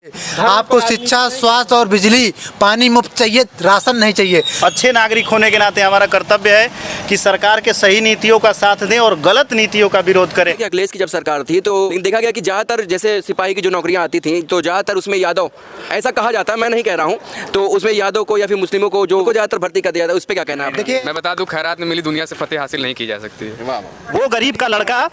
आपको शिक्षा, स्वास्थ्य और बिजली, पानी मुफ्त चाहिए, राशन नहीं चाहिए। अच्छे नागरिक होने के नाते हमारा कर्तव्य है कि सरकार के सही नीतियों का साथ दें और गलत नीतियों का विरोध करें। अखिलेश की जब सरकार थी तो देखा गया कि ज़्यादातर जैसे सिपाही की जो नौकरियां आती थी तो ज़्यादातर उसमें यादव, ऐसा कहा जाता है, मैं नहीं कह रहा हूँ, तो उसमें यादव को या फिर मुस्लिमों को जो ज़्यादातर भर्ती कर दिया जाता है, उस पर क्या कहना है? देखिए, मैं बता दूं, खैरात में मिली दुनिया से फतेह हासिल नहीं की जा सकती है। वो गरीब का लड़का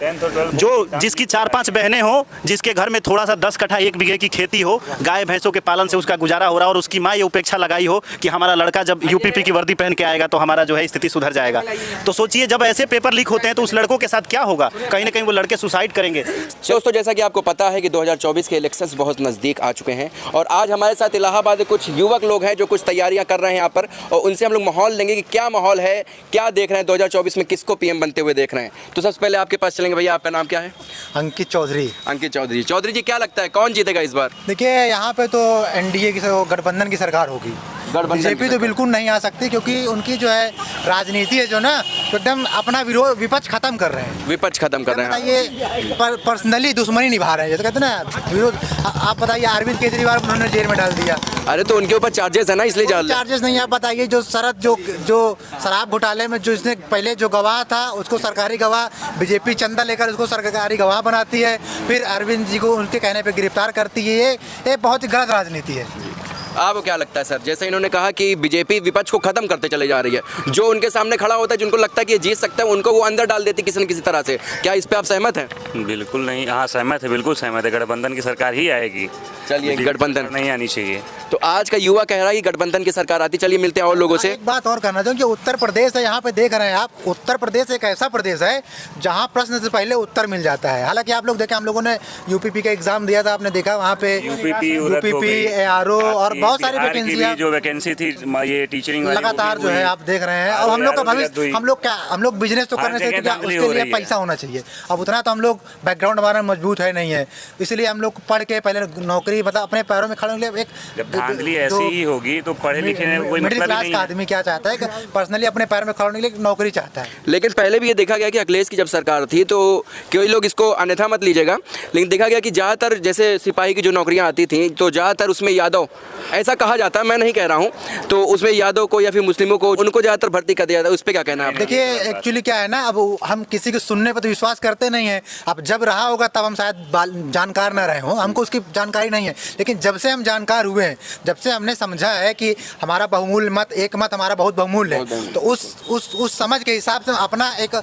जो जिसकी 4-5 बहनें हो, जिसके घर में थोड़ा सा 10 कट्ठा 1 बीघे की खेती हो, गाय भैंसों के पालन से उसका गुजारा हो रहा और उसकी माँ ये उपेक्षा लगाई हो कि हमारा लड़का जब यूपीपी की वर्दी पहन के आएगा तो हमारा जो है स्थिति सुधर जाएगा। तो सोचिए जब ऐसे पेपर लीक होते हैं तो उस लड़कों के साथ क्या होगा? कहीं ना कहीं वो लड़के सुसाइड करेंगे। दोस्तों, जैसा कि आपको पता है कि 2024 के इलेक्शंस बहुत नज़दीक आ चुके हैं और आज हमारे साथ इलाहाबाद के कुछ युवक लोग हैं जो कुछ तैयारियां कर रहे हैं यहाँ पर, और उनसे हम लोग माहौल लेंगे कि क्या माहौल है, क्या देख रहे हैं 2024 में, किसको पीएम बनते हुए देख रहे हैं। तो सबसे पहले आपके पास चलेंगे। भैया, आपका नाम क्या है? अंकित चौधरी। अंकित चौधरी। चौधरी जी, क्या लगता है कौन जीतेगा इस बार? देखिए, यहाँ पे तो एनडीए की गठबंधन की सरकार होगी। बीजेपी तो बिल्कुल नहीं आ सकती, क्योंकि उनकी जो है राजनीति है जो ना, एकदम अपना विरोध विपक्ष खत्म कर रहे हैं। विपक्ष खत्म कर रहे हैं। ये पर्सनली दुश्मनी निभा रहे हैं, जैसे कहते हैं ना विरोध। आप बताइए, अरविंद केजरीवाल को उन्होंने जेल में डाल दिया। अरे तो उनके ऊपर चार्जेस है ना, इसलिए चार्जेस नहीं। आप बताइए, जो शराब घोटाले में जो इसने पहले जो गवाह था उसको सरकारी गवाह, बीजेपी चंदा लेकर उसको सरकारी गवाह बनाती है, फिर अरविंद जी को उनके कहने पे गिरफ्तार करती है। ये बहुत ही गलत राजनीति है। आपको क्या लगता है सर, जैसे इन्होंने कहा कि बीजेपी विपक्ष को खत्म करते चले जा रही है, जो उनके सामने खड़ा होता है, जिनको लगता है कि ये जीत सकता है, उनको वो अंदर डाल देती किसी न किसी तरह से, क्या इस पे आप सहमत हैं? बिल्कुल नहीं। हाँ, सहमत है, बिल्कुल सहमत है। गठबंधन की सरकार ही आएगी। चलिए, गठबंधन नहीं आनी चाहिए। तो आज का युवा कह रहा है कि गठबंधन की सरकार आती। चलिए मिलते हैं और लोगों से। एक बात और करना चाहूँ कि उत्तर प्रदेश है, यहाँ पे देख रहे हैं आप, उत्तर प्रदेश एक ऐसा प्रदेश है जहाँ प्रश्न से पहले उत्तर मिल जाता है। हालांकि आप लोग देखें, हम लोगों ने यूपीपी का एग्जाम दिया था, आपने देखा वहाँ पे यूपीपी, एआरओ और बहुत सारी वैकेंसी जो वैकेंसी थी ये टीचरिंग लगातार जो है आप देख रहे हैं। और हम लोग का भविष्य, हम लोग बिजनेस तो करने से क्या, उसके लिए पैसा होना चाहिए। अब उतना तो हम लोग बैकग्राउंड हमारा मजबूत है नहीं है, इसलिए हम लोग पढ़ के पहले नौकरी, मतलब अपने पैरों में खड़े होने के लिए जब धांधली ऐसी ही होगी तो पढ़े लिखे में कोई मिडिल मतलब क्लास नहीं का है। आदमी क्या चाहता है कि पर्सनली अपने पैर में खड़े होने के लिए नौकरी चाहता है। लेकिन पहले भी ये देखा गया कि अखिलेश की जब सरकार थी तो कई लोग इसको अन्यथा मत लीजिएगा, लेकिन देखा गया कि ज़्यादातर जैसे सिपाही की जो नौकरियां आती थी तो ज़्यादातर उसमें यादव, ऐसा कहा जाता है, मैं नहीं कह रहा हूँ, तो उसमें यादव को या फिर मुस्लिमों को, उनको ज़्यादातर भर्ती कर दिया जाता है। उस पर क्या कहना है आप? देखिए, एक्चुअली क्या है ना, अब हम किसी के सुनने पर तो विश्वास करते नहीं है। अब जब रहा होगा तब हम शायद जानकार ना रहे हों, हमको उसकी जानकारी नहीं है। लेकिन जब से हम जानकार हुए हैं, जब से हमने समझा है कि हमारा बहुमूल्य मत, एक मत हमारा बहुत बहुमूल्य है, तो उस समझ के हिसाब से अपना एक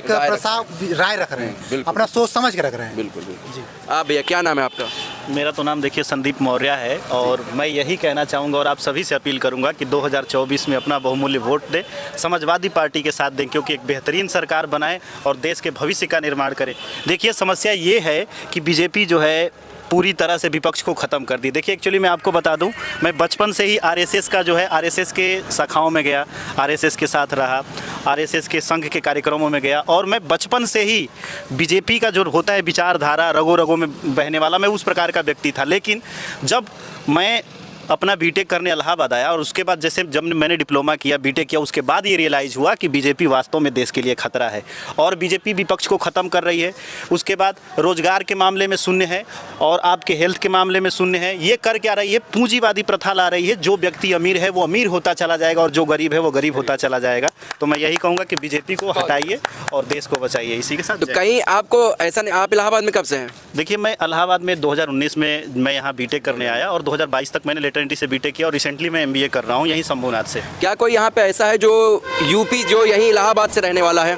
प्रस्ताव, राय रख रहे हैं, अपना सोच समझ के रख रहे हैं। बिल्कुल जी। आप भैया, क्या नाम है आपका? मेरा तो नाम देखिए संदीप मौर्य है, और मैं यही कहना चाहूँगा और आप सभी से अपील करूँगा कि 2024 में अपना बहुमूल्य वोट दें, समाजवादी पार्टी के साथ दें, क्योंकि एक बेहतरीन सरकार बनाए और देश के भविष्य का निर्माण करें। देखिए, समस्या ये है कि बीजेपी जो है पूरी तरह से विपक्ष को ख़त्म कर दी। देखिए, एक्चुअली मैं आपको बता दूं, मैं बचपन से ही आरएसएस का जो है, आरएसएस के शाखाओं में गया, आरएसएस के साथ रहा, आरएसएस के संघ के कार्यक्रमों में गया, और मैं बचपन से ही बीजेपी का जो होता है विचारधारा रगों रगों में बहने वाला, मैं उस प्रकार का व्यक्ति था। लेकिन जब मैं अपना बीटेक करने इलाहाबाद आया और उसके बाद जैसे जब मैंने डिप्लोमा किया, बीटेक किया, उसके बाद ये रियलाइज़ हुआ कि बीजेपी वास्तव में देश के लिए खतरा है और बीजेपी विपक्ष को ख़त्म कर रही है। उसके बाद रोजगार के मामले में शून्य है और आपके हेल्थ के मामले में शून्य है। ये कर क्या रही है? पूंजीवादी प्रथा ला रही है। जो व्यक्ति अमीर है वो अमीर होता चला जाएगा और जो गरीब है वो गरीब होता चला जाएगा। तो मैं यही कहूँगा कि बीजेपी को हटाइए और देश को बचाइए। इसी के साथ तो कहीं आपको ऐसा नहीं, आप इलाहाबाद में कब से हैं? देखिए, मैं इलाहाबाद में 2019 में मैं यहाँ बीटेक करने आया और 2022 तक मैंने लेटरेंटी से बीटेक किया और रिसेंटली मैं एमबीए कर रहा हूँ यहीं शंभुनाथ से। क्या कोई यहाँ पे ऐसा है जो यूपी, जो यहीं इलाहाबाद से रहने वाला है?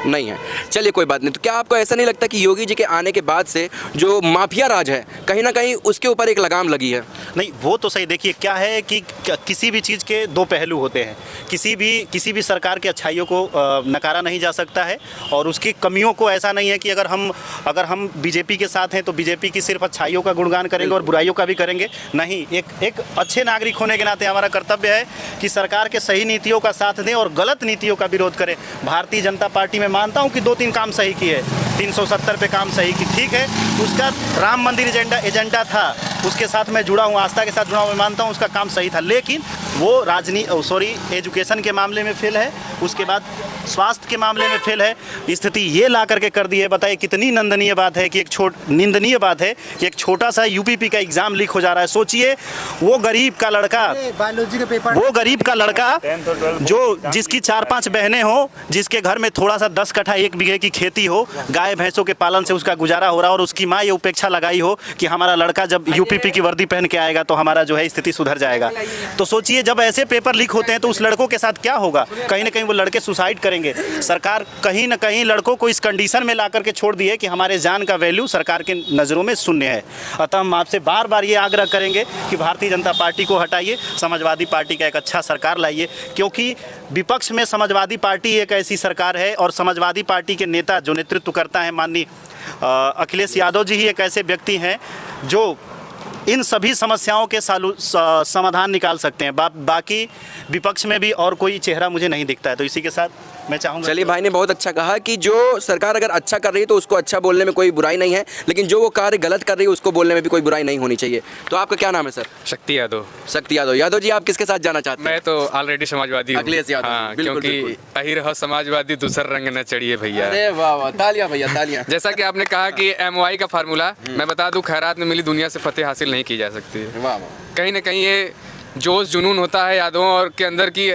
नहीं है। चलिए, कोई बात नहीं। तो क्या आपको ऐसा नहीं लगता कि योगी जी के आने के बाद से जो माफिया राज है, कहीं ना कहीं उसके ऊपर एक लगाम लगी है? नहीं, वो तो सही। देखिए, क्या है कि किसी भी चीज़ के दो पहलू होते हैं। किसी भी सरकार के अच्छाइयों को नकारा नहीं जा सकता है और उसकी कमियों को ऐसा नहीं है कि अगर हम बीजेपी के साथ हैं तो बीजेपी की सिर्फ अच्छाइयों का गुणगान करेंगे और बुराइयों का भी करेंगे। नहीं, एक अच्छे नागरिक होने के नाते हमारा कर्तव्य है कि सरकार के सही नीतियों का साथ दें और गलत नीतियों का विरोध करें। भारतीय जनता पार्टी में मानता हूं कि 2-3 काम सही किए, 370 पे काम सही की, ठीक है। उसका राम मंदिर एजेंडा था, उसके साथ मैं जुड़ा हूं आस्था के साथ जुड़ा हूँ, मैं मानता हूँ उसका काम सही था, लेकिन वो एजुकेशन के मामले में फेल है, उसके बाद स्वास्थ्य के मामले में फेल है। स्थिति ये ला करके कर दी है, बताइए कितनी निंदनीय बात है कि निंदनीय बात है कि एक छोटा सा यूपीपी का एग्जाम लीक हो जा रहा है। सोचिए वो गरीब का लड़का, बायोलॉजी का पेपर, वो गरीब का लड़का जो जिसकी 4-5 बहनें हो, जिसके घर में थोड़ा सा 10 कट्ठा 1 बीघे की खेती हो, गाय भैंसों के पालन से उसका गुजारा हो रहा हो, और उसकी माँ ये उपेक्षा लगाई हो कि हमारा लड़का जब यूपीपी की वर्दी पहन के आएगा तो हमारा जो है स्थिति सुधर जाएगा। तो सोचिए जब ऐसे पेपर लीक होते हैं तो उस लड़कों के साथ क्या होगा। कहीं ना कहीं वो लड़के सुसाइड करेंगे। सरकार कहीं ना कहीं लड़कों को इस कंडीशन में ला करके छोड़ दी है कि हमारे जान का वैल्यू सरकार के नज़रों में शून्य है। अतः हम आपसे बार बार ये आग्रह करेंगे कि भारतीय जनता पार्टी को हटाइए, समाजवादी पार्टी का एक अच्छा सरकार लाइए, क्योंकि विपक्ष में समाजवादी पार्टी एक ऐसी सरकार है और समाजवादी पार्टी के नेता जो नेतृत्व करता है माननीय अखिलेश यादव जी ही एक ऐसे व्यक्ति हैं जो इन सभी समस्याओं के समाधान निकाल सकते हैं। बाकी विपक्ष में भी और कोई चेहरा मुझे नहीं दिखता है। तो इसी के साथ मैं चाहूँगा, चलिए भाई ने बहुत अच्छा कहा कि जो सरकार अगर अच्छा कर रही है तो उसको अच्छा बोलने में कोई बुराई नहीं है, लेकिन जो वो कार्य गलत कर रही है उसको बोलने में भी कोई बुराई नहीं होनी चाहिए। तो आपका क्या नाम है सर? शक्ति यादव। शक्ति यादव। यादव जी आप किसके साथ जाना चाहते हैं? मैं तो ऑलरेडी समाजवादी हूँ। अखिलेश यादव। हाँ, बिल्कुल, क्योंकि बिल्कुल। अही रहो समाजवादी दूसर रंग न चढ़िए भैया। अरे वाह वाह, तालियां भैया तालियां। जैसा कि आपने कहा कि MOI का फार्मूला, मैं बता दूं खैरात में मिली दुनिया से फतेह हासिल नहीं की जा सकती है। वाह वाह। कहीं ना कहीं ये जोश जुनून होता है यादवों और के अंदर की,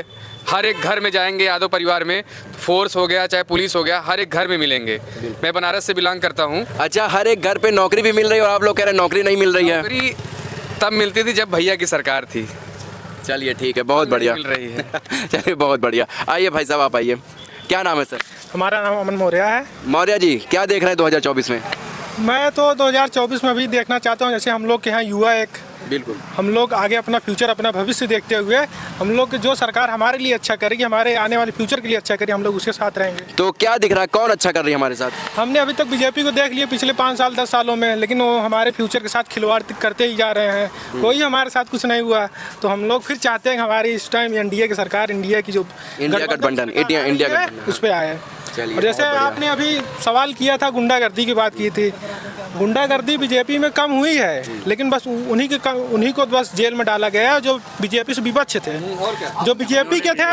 हर एक घर में जाएंगे यादव परिवार में, फोर्स हो गया चाहे पुलिस हो गया, हर एक घर में मिलेंगे। मैं बनारस से बिलोंग करता हूँ। अच्छा, हर एक घर पे नौकरी भी मिल रही है और आप लोग कह रहे हैं नौकरी नहीं मिल रही है? नौकरी तब मिलती थी जब भैया की सरकार थी। चलिए ठीक है, बहुत बढ़िया मिल रही है। चलिए बहुत बढ़िया। आइए भाई साहब आप आइए, क्या नाम है सर? हमारा नाम अमन मौर्य है। मौर्य जी क्या देख रहे हैं 2024 में? मैं तो 2024 में भी देखना चाहता हूँ, जैसे हम लोग के यहाँ युवा एक, बिल्कुल हम लोग आगे अपना फ्यूचर, अपना भविष्य देखते हुए हम लोग जो सरकार हमारे लिए अच्छा करेगी, हमारे आने वाले फ्यूचर के लिए अच्छा करेगी, हम लोग उसके साथ रहेंगे। तो क्या दिख रहा है, कौन अच्छा कर रही है हमारे साथ? हमने अभी तक बीजेपी को देख लिया पिछले 5 साल 10 सालों में, लेकिन वो हमारे फ्यूचर के साथ खिलवाड़ करते ही जा रहे हैं, कोई हमारे साथ कुछ नहीं हुआ। तो हम लोग फिर चाहते हैं कि हमारी इस टाइम एनडीए की सरकार, इंडिया की जो इंडिया गठबंधन, इंडिया गठबंधन उस पर आए। चलिए, और जैसे बहुत बढ़िया। आपने अभी सवाल किया था, गुंडागर्दी की बात की थी, गुंडागर्दी बीजेपी में कम हुई है, लेकिन बस उन्हीं को बस जेल में डाला गया है जो बीजेपी से विपक्ष थे। जो बीजेपी के थे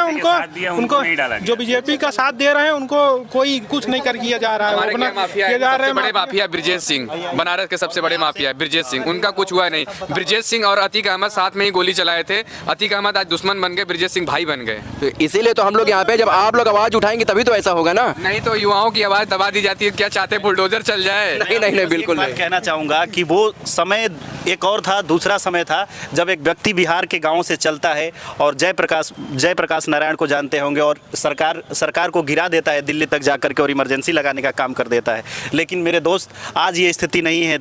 उनको जो बीजेपी का साथ दे रहे हैं उनको कोई कुछ नहीं कर किया जा रहा है। हमारे अपना क्या माफिया है, किए जा रहे सबसे बड़े हैं। माफिया ब्रिजेश सिंह, बनारस के सबसे बड़े माफिया ब्रिजेश सिंह, उनका कुछ हुआ नहीं। ब्रिजेश सिंह और अतीक अहमद साथ में ही गोली चलाए थे। अतीक अहमद आज दुश्मन बन गए, ब्रिजेश सिंह भाई बन गए। तो इसीलिए तो हम लोग यहाँ पे, जब आप लोग आवाज उठाएंगे तभी तो ऐसा होगा ना। नहीं तो युवाओं की आवाज दबा दी जाती है। क्या चाहते बुलडोजर चल जाए? नहीं नहीं नहीं, बिल्कुल बात नहीं। कहना चाहूँगा कि वो समय एक और था, दूसरा समय था जब एक व्यक्ति बिहार के गांव से चलता है और जयप्रकाश नारायण को जानते होंगे, और सरकार को गिरा देता है दिल्ली तक जाकर के और इमरजेंसी लगाने का काम कर देता है। लेकिन मेरे दोस्त आज ये स्थिति नहीं है,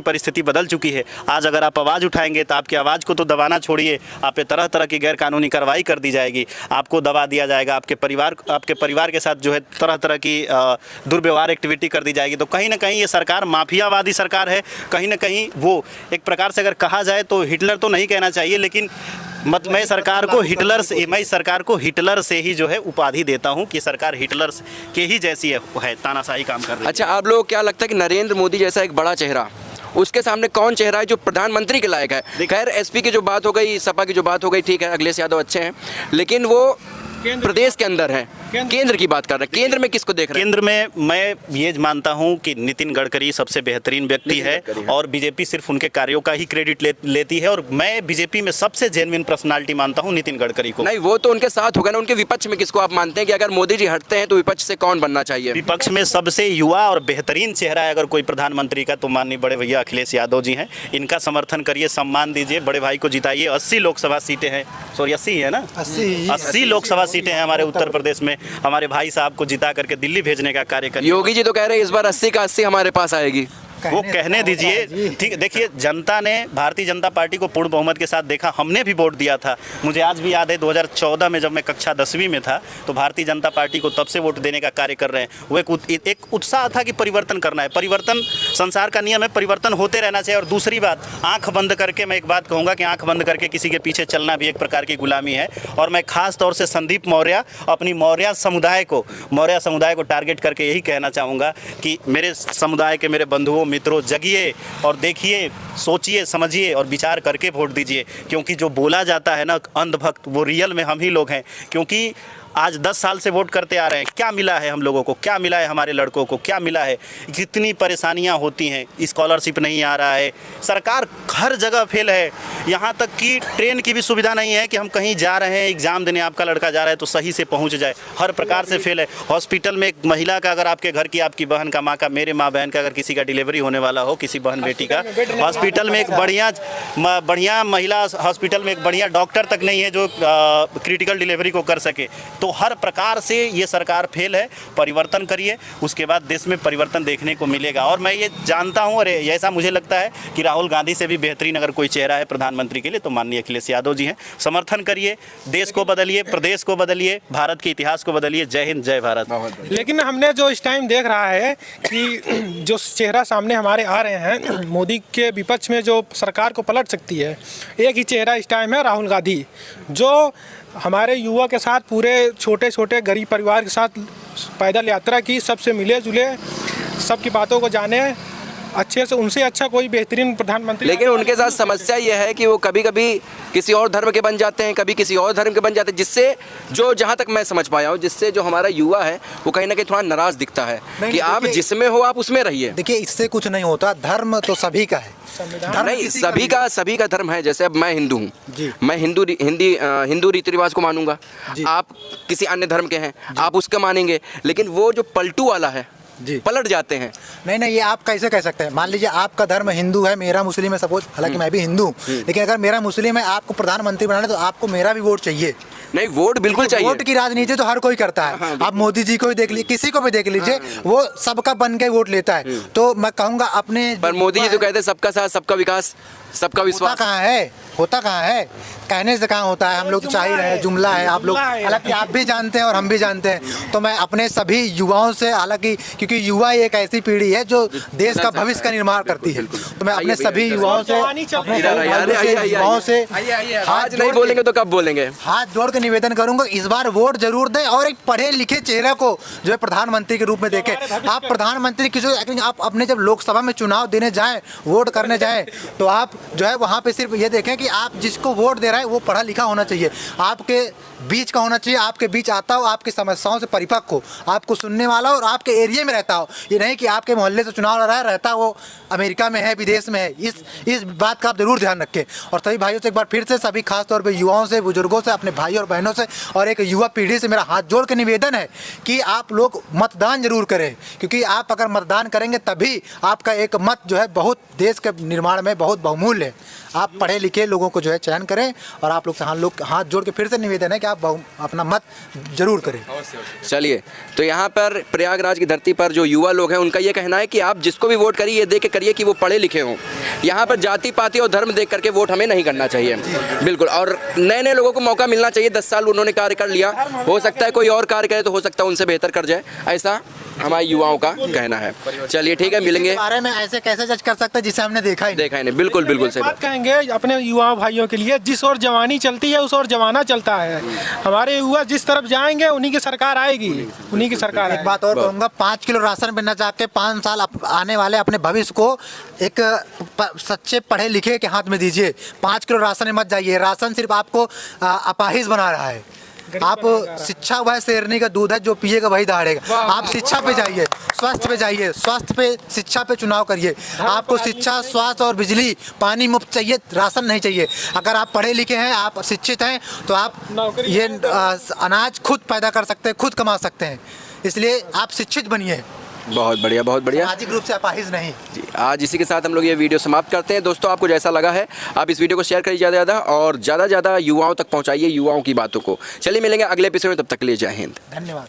परिस्थिति बदल चुकी है। आज अगर आप आवाज़ उठाएंगे तो आपकी आवाज़ को तो दबाना छोड़िए, आप पे तरह तरह की गैर कानूनी कार्रवाई कर दी जाएगी, आपको दबा दिया जाएगा, आपके परिवार के साथ जो है तरह तरह की दुर्व्यवहार एक्टिविटी कर दी जाएगी। तो कहीं ना कहीं ये सरकार माफियावादी सरकार है। कहीं ना कहीं वो एक प्रकार से अगर कहा जाए तो हिटलर तो नहीं कहना चाहिए, लेकिन मैं सरकार को हिटलर से ही जो है उपाधि देता हूं कि सरकार हिटलर के ही जैसी है, तानाशाही काम कर रही है। अच्छा, आप लोगों को क्या लगता है कि नरेंद्र मोदी जैसा एक बड़ा चेहरा, उसके सामने कौन चेहरा है जो प्रधानमंत्री के लायक है? खैर एसपी की जो बात हो गई, सपा की जो बात हो गई, ठीक है अखिलेश यादव अच्छे हैं, लेकिन वो प्रदेश के अंदर है, केंद्र की बात कर रहे हैं। केंद्र में किसको देख रहे हैं? केंद्र में मैं ये मानता हूं कि नितिन गडकरी सबसे बेहतरीन व्यक्ति है और बीजेपी सिर्फ उनके कार्यों का ही क्रेडिट लेती है, और मैं बीजेपी में सबसे जेन्युइन पर्सनालिटी मानता हूं नितिन गडकरी को। नहीं, वो तो उनके साथ होगा ना। उनके विपक्ष में किसको आप मानते हैं कि अगर मोदी जी हटते हैं तो विपक्ष से कौन बनना चाहिए? विपक्ष में सबसे युवा और बेहतरीन चेहरा है अगर कोई प्रधानमंत्री का, तो माननीय बड़े भैया अखिलेश यादव जी हैं। इनका समर्थन करिए, सम्मान दीजिए, बड़े भाई को जिताइए। 80 लोकसभा सीटें हैं, सॉरी 80 है ना, 80 लोकसभा सीटें हैं हमारे उत्तर प्रदेश में। हमारे भाई साहब को जिता करके दिल्ली भेजने का कार्य करिए। योगी जी तो कह रहे हैं इस बार 80 का 80 हमारे पास आएगी। वो कहने दीजिए, ठीक। देखिए, जनता ने भारतीय जनता पार्टी को पूर्ण बहुमत के साथ देखा, हमने भी वोट दिया था। मुझे आज भी याद है 2014 में जब मैं कक्षा 10वीं में था तो भारतीय जनता पार्टी को तब से वोट देने का कार्य कर रहे हैं। वो एक उत्साह था कि परिवर्तन करना है, परिवर्तन संसार का नियम है, परिवर्तन होते रहना चाहिए। और दूसरी बात, आंख बंद करके मैं एक बात कहूँगा कि आंख बंद करके किसी के पीछे चलना भी एक प्रकार की गुलामी है। और मैं खास तौर से संदीप मौर्य, अपनी मौर्य समुदाय को टारगेट करके यही कहना चाहूँगा कि मेरे समुदाय के, मेरे बंधुओं, मित्रों, जगिए और देखिए, सोचिए, समझिए और विचार करके वोट दीजिए, क्योंकि जो बोला जाता है ना अंधभक्त, वो रियल में हम ही लोग हैं। क्योंकि आज 10 साल से वोट करते आ रहे हैं, क्या मिला है हम लोगों को, क्या मिला है हमारे लड़कों को, क्या मिला है? कितनी परेशानियां होती हैं, स्कॉलरशिप नहीं आ रहा है, सरकार हर जगह फेल है। यहाँ तक कि ट्रेन की भी सुविधा नहीं है कि हम कहीं जा रहे हैं एग्ज़ाम देने, आपका लड़का जा रहा है तो सही से पहुँच जाए, हर प्रकार से फेल है। हॉस्पिटल में एक महिला का, अगर आपके घर की, आपकी बहन का, माँ का, मेरे माँ बहन का अगर किसी का डिलीवरी होने वाला हो, किसी बहन बेटी का, हॉस्पिटल में एक बढ़िया महिला, हॉस्पिटल में एक बढ़िया डॉक्टर तक नहीं है जो क्रिटिकल डिलीवरी को कर सके। तो हर प्रकार से ये सरकार फेल है। परिवर्तन करिए, उसके बाद देश में परिवर्तन देखने को मिलेगा। और मैं ये जानता हूँ, और ऐसा मुझे लगता है कि राहुल गांधी से भी बेहतरीन अगर कोई चेहरा है प्रधानमंत्री के लिए तो माननीय अखिलेश यादव जी हैं। समर्थन करिए, देश को बदलिए, प्रदेश को बदलिए, भारत के इतिहास को बदलिए। जय हिंद, जय भारत। लेकिन हमने जो इस टाइम देख रहा है कि जो चेहरा सामने हमारे आ रहे हैं, मोदी के विपक्ष में जो सरकार को पलट सकती है, एक ही चेहरा इस टाइम है, राहुल गांधी, जो हमारे युवा के साथ, पूरे छोटे छोटे गरीब परिवार के साथ पैदल यात्रा की, सबसे मिले जुले, सबकी बातों को जाने अच्छे से। उनसे अच्छा कोई बेहतरीन प्रधानमंत्री। लेकिन उनके साथ समस्या ये है कि वो कभी कभी किसी और धर्म के बन जाते हैं, कभी किसी और धर्म के बन जाते हैं, जिससे जो, जहाँ तक मैं समझ पाया हूँ, जिससे जो हमारा युवा है वो कहीं ना कहीं थोड़ा नाराज दिखता है कि आप जिसमें हो आप उसमें रहिए। देखिए, इससे कुछ नहीं होता, धर्म तो सभी का है। नहीं, सभी का धर्म है। जैसे अब मैं हिंदू हूँ, मैं हिंदू रीति रिवाज को मानूंगा, आप किसी अन्य धर्म के हैं, आप उसका मानेंगे। लेकिन वो जो पलटू वाला है, पलट जाते हैं। नहीं, ये आप कैसे कह सकते हैं? मान लीजिए आपका धर्म हिंदू है, मेरा मुस्लिम है, सपोज, हालांकि मैं भी हिंदू हूँ, लेकिन अगर मेरा मुस्लिम है, आपको प्रधानमंत्री बनाना तो आपको मेरा भी वोट चाहिए। नहीं, वोट बिल्कुल चाहिए। वोट की राजनीति तो हर कोई करता है। हाँ, आप मोदी जी को भी देख लीजिए, किसी को भी देख लीजिए, वो सबका बन के वोट लेता है। तो मैं कहूँगा अपने, पर मोदी जी तो कहते हैं सबका साथ, सबका विकास, सबका विश्वास। होता कहाँ है? कहने से कहाँ होता है? हम लोग तो चाह ही रहे हैं, जुमला है। आप लोग, हालांकि आप भी जानते हैं और हम भी जानते हैं। तो मैं अपने सभी युवाओं से, हालांकि क्योंकि युवा एक ऐसी पीढ़ी है जो देश का भविष्य का निर्माण करती है, तो मैं अपने सभी युवाओं से आज नहीं बोलेंगे तो कब बोलेंगे? हाथ जोड़ के निवेदन करूंगा, इस बार वोट जरूर दें और एक पढ़े लिखे चेहरे को जो है प्रधानमंत्री के रूप में देखें। आप प्रधानमंत्री किसी, आप अपने जब लोकसभा में चुनाव देने जाएं, वोट करने जाएं, तो आप जो है वहाँ पे सिर्फ ये देखें कि आप जिसको वोट दे रहे हैं वो पढ़ा लिखा होना चाहिए, आपके बीच का होना चाहिए, आपके बीच आता हो, आपकी समस्याओं से परिपक्व हो, आपको सुनने वाला हो और आपके एरिया में रहता हो। ये नहीं कि आपके मोहल्ले से चुनाव लड़ रहा है, रहता वो अमेरिका में है, विदेश में है। इस बात का आप जरूर ध्यान रखें। और सभी भाइयों से एक बार फिर से, सभी खास तौर पर युवाओं से, बुजुर्गों से, अपने भाई और बहनों से और एक युवा पीढ़ी से मेरा हाथ जोड़ के निवेदन है कि आप लोग मतदान जरूर करें, क्योंकि आप अगर मतदान करेंगे तभी आपका एक मत जो है बहुत देश के निर्माण में बहुत बहुमूल्य है। आप पढ़े लिखे लोगों को जो है चयन करें और आप लोग से हाथ जोड़ के फिर से निवेदन है कि आप अपना मत जरूर करें। चलिए, तो यहाँ पर प्रयागराज की धरती पर जो युवा लोग हैं उनका ये कहना है कि आप जिसको भी वोट करिए, ये देख के करिए कि वो पढ़े लिखे हों। यहाँ पर जाति पाति और धर्म देख करके वोट हमें नहीं करना चाहिए। बिल्कुल। और नए नए लोगों को मौका मिलना चाहिए। 10 साल उन्होंने कार्य कर लिया, हो सकता है कोई और कार्य करे तो हो सकता है उनसे बेहतर कर जाए, ऐसा हमारे युवाओं का कहना है। चलिए ठीक है, मिलेंगे। बारे में ऐसे कैसे जज कर सकते हैं जिसे हमने देखा ही नहीं। बिल्कुल बिल्कुल सही बात कहेंगे अपने युवा भाइयों के लिए, जिस ओर जवानी चलती है उस ओर जमाना चलता है। हमारे युवा जिस तरफ जाएंगे उन्हीं की सरकार आएगी, उन्हीं की सरकार। एक बात और कहूँगा, 5 किलो राशन बिना जाके 5 साल आने वाले अपने भविष्य को एक सच्चे पढ़े लिखे के हाथ में दीजिए। 5 किलो राशन में मत जाइए। राशन सिर्फ आपको अपाहिज बना रहा है। आप शिक्षा वह शेरनी का दूध है, जो पिएगा वही दहाड़ेगा। आप शिक्षा पे जाइए, स्वास्थ्य पे जाइए, स्वास्थ्य पे, शिक्षा पे चुनाव करिए। आपको शिक्षा, स्वास्थ्य और बिजली, पानी मुफ्त चाहिए, राशन नहीं चाहिए। अगर आप पढ़े लिखे हैं, आप शिक्षित हैं, तो आप ये अनाज खुद पैदा कर सकते हैं, खुद कमा सकते हैं। इसलिए आप शिक्षित बनिए। बहुत बढ़िया, बहुत बढ़िया। सामाजिक रूप से अपाहिज नहीं जी। आज इसी के साथ हम लोग ये वीडियो समाप्त करते हैं। दोस्तों, आपको जैसा लगा है आप इस वीडियो को शेयर करिए ज़्यादा और ज़्यादा युवाओं तक पहुंचाइए युवाओं की बातों को। चलिए मिलेंगे अगले एपिसोड में, तब तक के लिए जय हिंद, धन्यवाद।